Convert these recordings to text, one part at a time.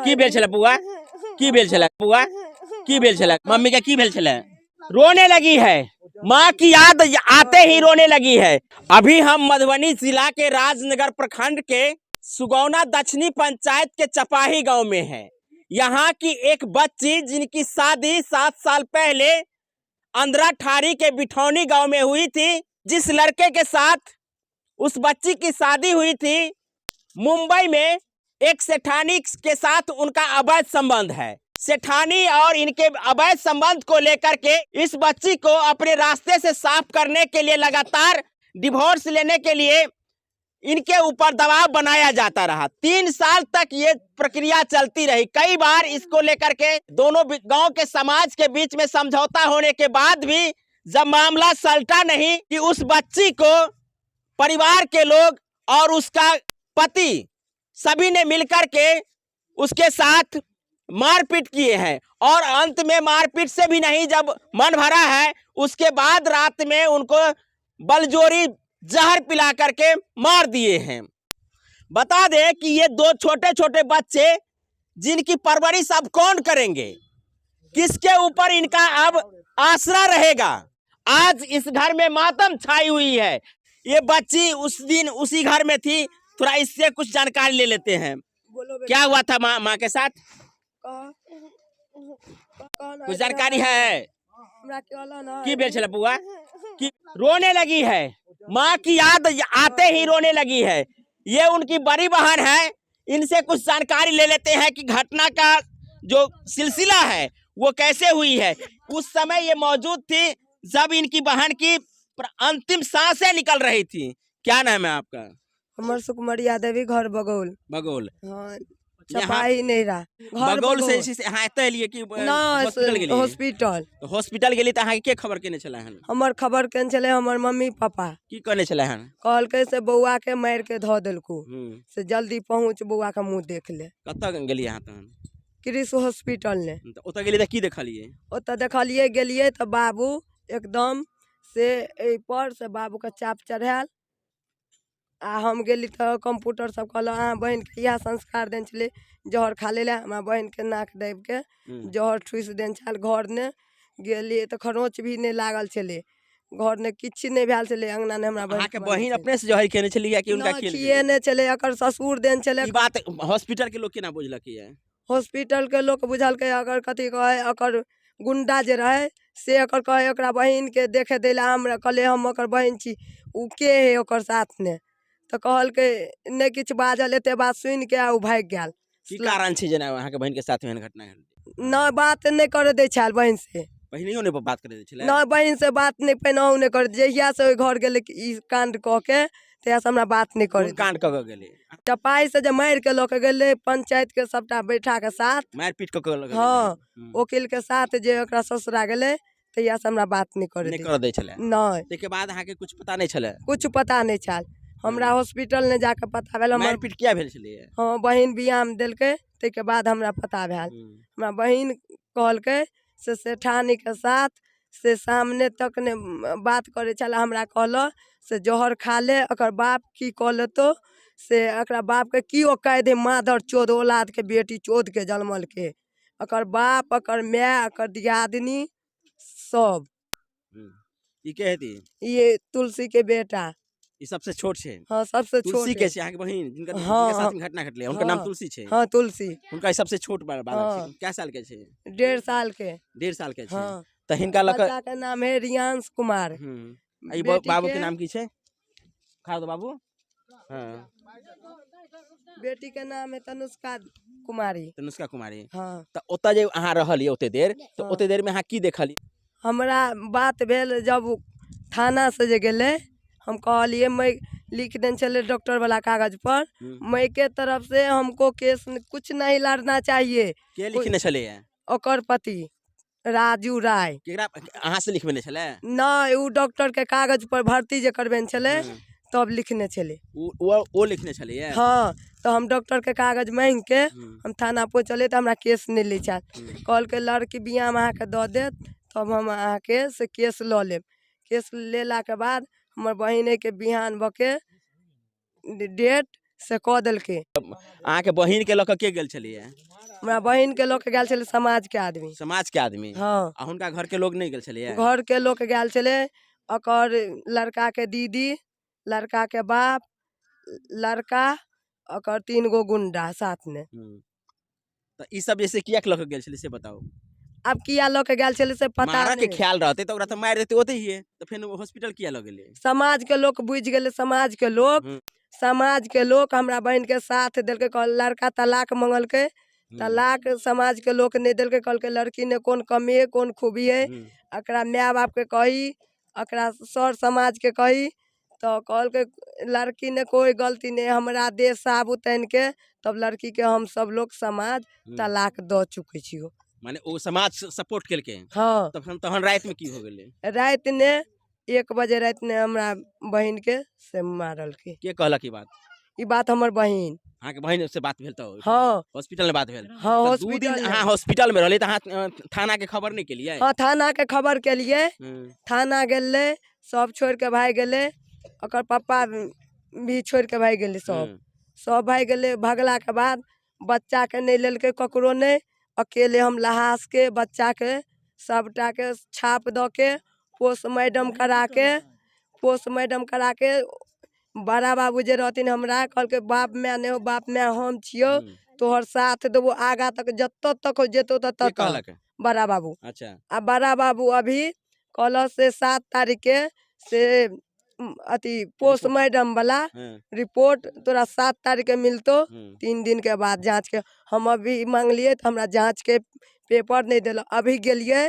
की भेल छले बुआ, की भेल छले बुआ, की भेल छले मम्मी के, की भेल छले? रोने लगी है, माँ की याद आते ही रोने लगी है। अभी हम मधुबनी जिला के राजनगर प्रखंड के सुगौना दक्षिणी पंचायत के चपाही गांव में हैं। यहाँ की एक बच्ची जिनकी शादी 7 साल पहले अंधराठारी के बिठौनी गांव में हुई थी, जिस लड़के के साथ उस बच्ची की शादी हुई थी, मुंबई में एक सेठानी के साथ उनका अवैध संबंध है। सेठानी और इनके अवैध संबंध को लेकर के इस बच्ची को अपने रास्ते से साफ करने के लिए लगातार डिवोर्स लेने के लिए इनके ऊपर दबाव बनाया जाता रहा। 3 साल तक ये प्रक्रिया चलती रही। कई बार इसको लेकर के दोनों गांव के समाज के बीच में समझौता होने के बाद भी जब मामला सलटा नहीं कि उस बच्ची को परिवार के लोग और उसका पति सभी ने मिलकर के उसके साथ मारपीट किए हैं, और अंत में मारपीट से भी नहीं, जब मन भरा है उसके बाद रात में उनको बलजोरी जहर पिला करके मार दिए हैं। बता दें कि ये 2 छोटे छोटे बच्चे जिनकी परवरिश अब कौन करेंगे, किसके ऊपर इनका अब आसरा रहेगा। आज इस घर में मातम छाई हुई है। ये बच्ची उस दिन उसी घर में थी। थोड़ा इससे कुछ जानकारी ले लेते हैं। क्या हुआ था माँ के साथ, कुछ जानकारी है? की भेल छले बुआ, की रोने लगी है, माँ की याद आते ही रोने लगी है। ये उनकी बड़ी बहन है। इनसे कुछ जानकारी ले लेते हैं कि घटना का जो सिलसिला है वो कैसे हुई है। उस समय ये मौजूद थी जब इनकी बहन की अंतिम सांसें निकल रही थी। क्या नाम है आपका? हमर सुकुमारी यादव, घर बगौल। बगौल, हाँ, चपाही नहीं रहा, बगौल से यहाँ एते लिए कि हॉस्पिटल गेली? हॉस्पिटल गेली त अहाँ के खबर केने छले हन? हमर खबर केने छले हमर मम्मी पापा। की कहने छले हन? कहलकै से बौआ के मार के ध देलको, से जल्दी पहुंच, बौआ का मुंह देख ले। कत गेली अहाँ तहन? कृषि हॉस्पिटल ने। ओत गेली त की देखलिए? ओत देखलिए, गेलिए त बाबू एकदम से ए पर से बाबू का चाप चढ़ायल। आ हम गेली तो कंप्यूटर सब कहल अहाँ बहन के यह संस्कार देन छले, जहर खा ले। हमारा बहन के नाक दाबि के जहर ठूस देन छल। घर ने गेली तो खरोच भी नहीं लागल छले, घर ने किछ नहीं भेल छले। अंगना ने हमरा बहन के बहन अपने से जहर खेने छली या कि उनका किए ने छले, अकर ससुर देन छले। ई बात हॉस्पिटल के लोग केना बुझलक है? हॉस्पिटल के लोग बुझल के, अगर कथी कहे अकर गुंडा जे रहे से अकर कहे ओकरा बहन के देखे देला। हम कहले हम ओकर बहन छी, उ के है ओकर साथ ने? तो कहल के नहीं किछ बाजल, एते बात सुन के उ भाग गया। की कारण छै जना अहाँ के बहन के साथ में घटना घटल? ना बात नहीं करे दे छल बहन से, पहिनियो ने बात करे दे छले ना बहन से बात नहीं पहिनहु नहीं करे। जहिया से घर गेले ई कांड क के तहिया से हमरा बात नहीं करे। कांड क के गेले? चपाई से जे मार के लोक गेले, पंचायत के सबटा बैठा के साथ मार पीट क के। हां, वकील के साथ जे ओकरा ससुरा गेले तहिया से हमरा बात नहीं करे दे छले। नहीं, ते के बाद अहाँ के कुछ पता नहीं छले? कुछ पता नहीं चल। हमरा हॉस्पिटल ने जाके पता भेल। मार पीट क्या भेल छले? हाँ, बहन बियाम देलके, ते के बाद हमरा पता भेल। हमरा बहन कहलके से सेठानी के साथ से सामने तक ने बात करे चला। हमरा कहल से जहर खा ले, अकर बाप की कहले तो से अकरा बाप के की औकात है, मादर चोद औलाद के बेटी चोद के जन्मल के। अकर बाप, अकर माय, अकर दियादनी सब। ई के हेती? ये तुलसी के बेटा, ई सबसे छोट छे। हाँ, सबसे छोट। तुलसी के छे अहाँ के बहिन जिनका साथ घटना घटले, उनका नाम तुलसी छे? हाँ, तुलसी। उनका सबसे छोट बालक छे। क्या साल के छे? 1.5 साल के। 1.5 साल के छे। हाँ, त हिनका लक बच्चा के नाम है रियांश कुमार। ई बाबू के नाम की छे? खा दो बाबू। हाँ, बेटी के नाम है तनुष्का कुमारी। तनुष्का कुमारी। हाँ, त ओता जे अहाँ रहलिए ओते देर, तो ओते देर में अहाँ की देखली? हमरा बात भेल जब थाना से जे गेले, हम कहलिए मैं लिख देन चले डॉक्टर वाला कागज पर, मैं के तरफ से हमको केस कुछ नहीं लड़ना चाहिए। के लिखने चले है? ओकर पति राजू राय। केकरा अहाँ से लिखबेने छले? ना, उ डॉक्टर के कागज पर भर्ती जे करबेन छले तब लिखने छले। वो लिखने छले है? हाँ, तो हम डॉक्टर के कागज मांग के हम थाना पहुँचले तो हमरा केस नहीं ले चल। कल के लड़की बियाम अहाँ के दे देत तब हम अहाँ के से केस ल लेब। केस लेला के बाद हमर बहिने के बिहान बके डेट से कह दिलके। अहाँ के बहिन के लक के गेल छलिए? हमरा बहिन के लोग गेल छले समाज के आदमी। समाज के आदमी? हाँ, आ हुनका घर के लोग नहीं गेल छले? घर के लोग गेल छले, ओकर लड़का के दीदी, लड़का के बाप, लड़का ओकर 3 गो गुंडा साथ में। तो ई सब जैसे किया के लोग गेल छले से बताओ। अब किया लोग गेल छले से पता मारा के नहीं। ख्याल रहते तो ओकरा तो मार देते ओते ही है, तो फिर हॉस्पिटल किया लग गेले? समाज के लोग बुझ गेले, समाज के लोग, समाज के लोग हमरा बहन के साथ दिल के, कहल लड़का तलाक मंगल के, तलाक समाज के लोग नहीं दिल के, कहल के लड़की ने कौन कमी है कौन खूबी है, अकरा माँ बाप के कही, अकरा सर समाज के कही, तो कहल के लड़की ने कोई गलती नहीं, हमरा दे साबुत तन के, तब लड़की के हम सब लोग समाज तलाक द चुके छियो। माने वो समाज सपोर्ट केलके? हाँ। तब हम तहन रात में की हो गेले? रात ने 1 बजे रात ने हमरा बहन के से मारल के कहलक ई बात? ई बात हमर बहन। अहाँ के बहन से बात भेल तो? हाँ, हॉस्पिटल में बात भेल? हाँ, तो 2 दिन अहाँ हॉस्पिटल में रहले, तो अहाँ थाना के खबर नहीं केलिए? हाँ, थाना के खबर के लिए थाना गेले, सब छोड़ के भाग गेले, ओकर पापा भी छोड़ के भाग गेले, सब भाग गेले। भगला के बाद बच्चा के नहीं लेलके ककरो नहीं, अकेले हम लहास के बच्चा के सबटा के छाप द के पोस्टमार्टम करा के बड़ा बाबू जे रहथिन हमरा कहल के बाप मैं नहीं हो, बाप मैं हम छियो, तोहर साथ देबो आगा तक, जत तक जेतो तत तक। बड़ा बाबू। अच्छा। आ बड़ा बाबू अभी कल से 7 तारीख के से अति पोस्टमार्टम वाला रिपोर्ट तोरा 7 तारीख के मिलतो, 3 दिन के बाद जांच के। हम अभी मांगलिए तो हमरा जांच के पेपर नहीं दिल, अभी गेलिए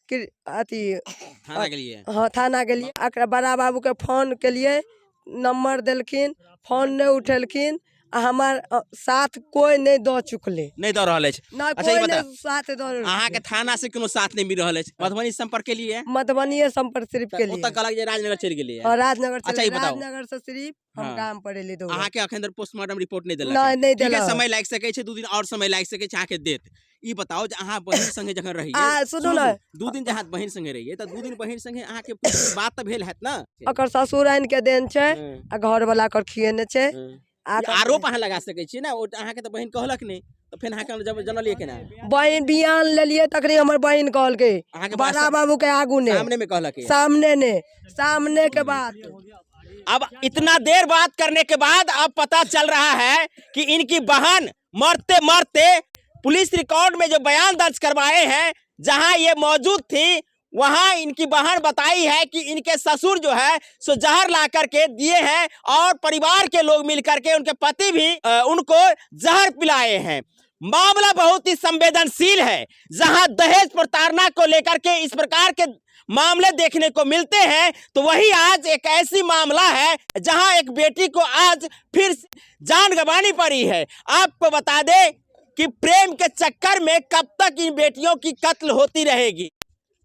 अति थाना गेलिए? हाँ, थाना गेलिए। अकरा बड़ा बाबू के फोन के लिए नंबर दिलखिन, फोन नहीं उठेलखिन, हमार साथ कोई नहीं द चुकले, नहीं द रहले छ। ना अच्छा, कोई ई बता, नहीं साथ द। अहाँ के थाना से कोनो साथ नहीं मिल रहले छ? मधुबनी संपर्क के लिए? मधुबनी संपर्क सिर्फ के लिए। ओतऽ कहलक जे राजनगर चल गेलिए? हाँ, राजनगर से। अच्छा, ई बताओ, राजनगर से सिर्फ हम काम पड़ेले दो। अहाँ के अखन तक पोस्टमार्टम रिपोर्ट नहीं देलक? नहीं ठीक है, देलक। समय लाग सके छै, 2 दिन और समय लाग सके छै अहाँ के देत। ई बताओ जे अहाँ बहिन संगे जखन रहिए, सुनू ना, 2 दिन जहाँ बहिन संगे रहिए, त 2 दिन बहिन संगे अहाँ के कुछ बात त भेल हैत ना? ओकर ससुर आइन के देन छै, आ घर वाला कर खिएने छै। आरोप अहाँ लगा सके छी ना, अहाँ के त बहिन कहलक नहीं, तो फिर अहाँ के जब जनलिए केना? बहिन बियान लेलिए तकरी हमर बहिन कहल के, बड़ा बाबू के आगू ने, सामने में कहलक? सामने के बात। अब इतना देर बात करने के बाद अब पता चल रहा है कि इनकी बहन मरते मरते पुलिस रिकॉर्ड में जो बयान दर्ज करवाए हैं, जहां ये मौजूद थी, वहां इनकी बहन बताई है कि इनके ससुर जो है सो जहर ला करके दिए हैं, और परिवार के लोग मिलकर के, उनके पति भी उनको जहर पिलाए हैं। मामला बहुत ही संवेदनशील है, जहां दहेज प्रताड़ना को लेकर के इस प्रकार के मामले देखने को मिलते हैं, तो वही आज एक ऐसी मामला है जहां एक बेटी को आज फिर जान गंवानी पड़ी है। आपको बता दें कि प्रेम के चक्कर में कब तक इन बेटियों की कत्ल होती रहेगी।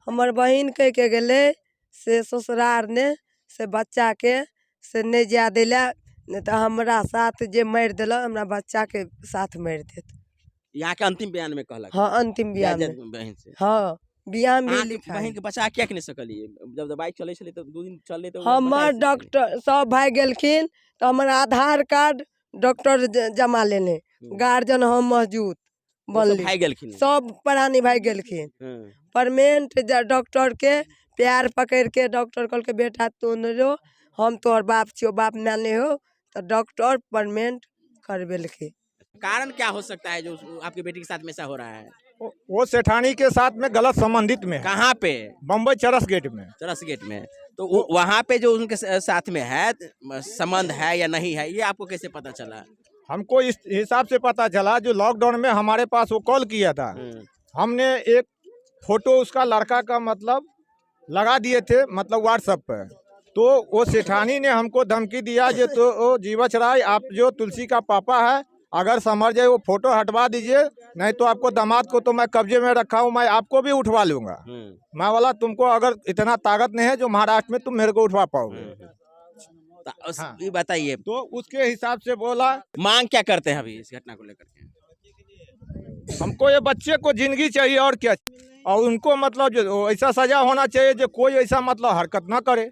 हमर बहिन कह के गेले से ससुरार ने से बच्चा के से नहीं जा दिला, नहीं तो हमरा साथ जे मार दिल, हमरा बच्चा के साथ मार देत। यहाँ के अंतिम बयान में कहलक? हाँ, अंतिम बयान में बहन से। हाँ, बयान भी लिखा है। बहन के बचा क्या नहीं सकलिए? जब बाइक चले छले तो 2 दिन चलले तो हमर डॉक्टर सब भाग गेलखिन, तो हमर आधार कार्ड डॉक्टर जमा लेने, गार्जियन हम मौजूद बनली, सब प्राणी भाग गेलखिन। परमेंट डॉक्टर के प्यार पकड़ के डॉक्टर कहल के बेटा तू रो, हम तोहर बाप छियो, बाप माने हो, तो डॉक्टर परमेंट करवेलके। कारण क्या हो सकता है जो आपकी बेटी के साथ में ऐसा हो रहा है? वो सेठानी के साथ में गलत संबंधित में। कहाँ पे? बम्बई चरस गेट में। चरस गेट में। तो वहाँ पे जो उनके साथ में है संबंध है या नहीं है, ये आपको कैसे पता चला? हमको इस हिसाब से पता चला, जो लॉकडाउन में हमारे पास वो कॉल किया था, हमने एक फोटो उसका लड़का का मतलब लगा दिए थे, मतलब व्हाट्सएप पे। तो वो सेठानी ने हमको धमकी दिया जो तो जीवछ राय आप जो तुलसी का पापा है, अगर समझ जाए वो फोटो हटवा दीजिए, नहीं तो आपको दामाद को तो मैं कब्जे में रखा हूँ, मैं आपको भी उठवा लूंगा। मैं बोला तुमको अगर इतना ताकत नहीं है जो महाराष्ट्र में तुम मेरे को उठवा पाओगे। हाँ। ये बताइए, तो उसके हिसाब से बोला। मांग क्या करते हैं अभी इस घटना को लेकर के? हमको ये बच्चे को जिंदगी चाहिए और क्या, और उनको मतलब जो ऐसा सजा होना चाहिए जो कोई ऐसा मतलब हरकत ना करे।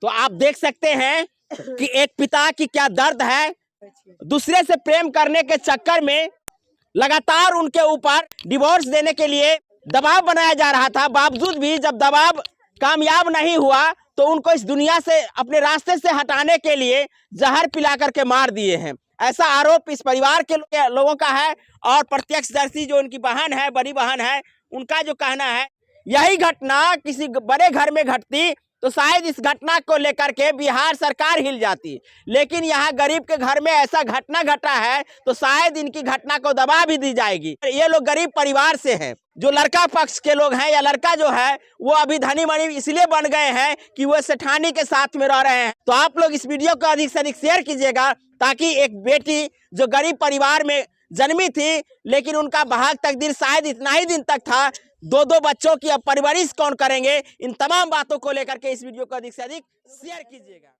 तो आप देख सकते हैं कि एक पिता की क्या दर्द है, दूसरे से प्रेम करने के चक्कर में लगातार उनके ऊपर डिवोर्स देने के लिए दबाव बनाया जा रहा था। बावजूद भी जब दबाव कामयाब नहीं हुआ तो उनको इस दुनिया से अपने रास्ते से हटाने के लिए जहर पिला करके मार दिए हैं। ऐसा आरोप इस परिवार के लोगों का है और प्रत्यक्षदर्शी जो उनकी बहन है, बड़ी बहन है, उनका जो कहना है यही घटना किसी बड़े घर में घटती तो शायद इस घटना को लेकर के बिहार सरकार हिल जाती, लेकिन यहाँ गरीब के घर में ऐसा घटना घटा है तो शायद इनकी घटना को दबा भी दी जाएगी। ये लोग गरीब परिवार से हैं। जो लड़का पक्ष के लोग हैं या लड़का जो है वो अभी धनी मनी इसलिए बन गए हैं कि वो सेठानी के साथ में रह रहे हैं। तो आप लोग इस वीडियो को अधिक से अधिक शेयर कीजिएगा ताकि एक बेटी जो गरीब परिवार में जन्मी थी लेकिन उनका भाग तकदीर शायद इतना ही दिन तक था, दो बच्चों की अब परवरिश कौन करेंगे, इन तमाम बातों को लेकर के इस वीडियो को अधिक से अधिक शेयर कीजिएगा।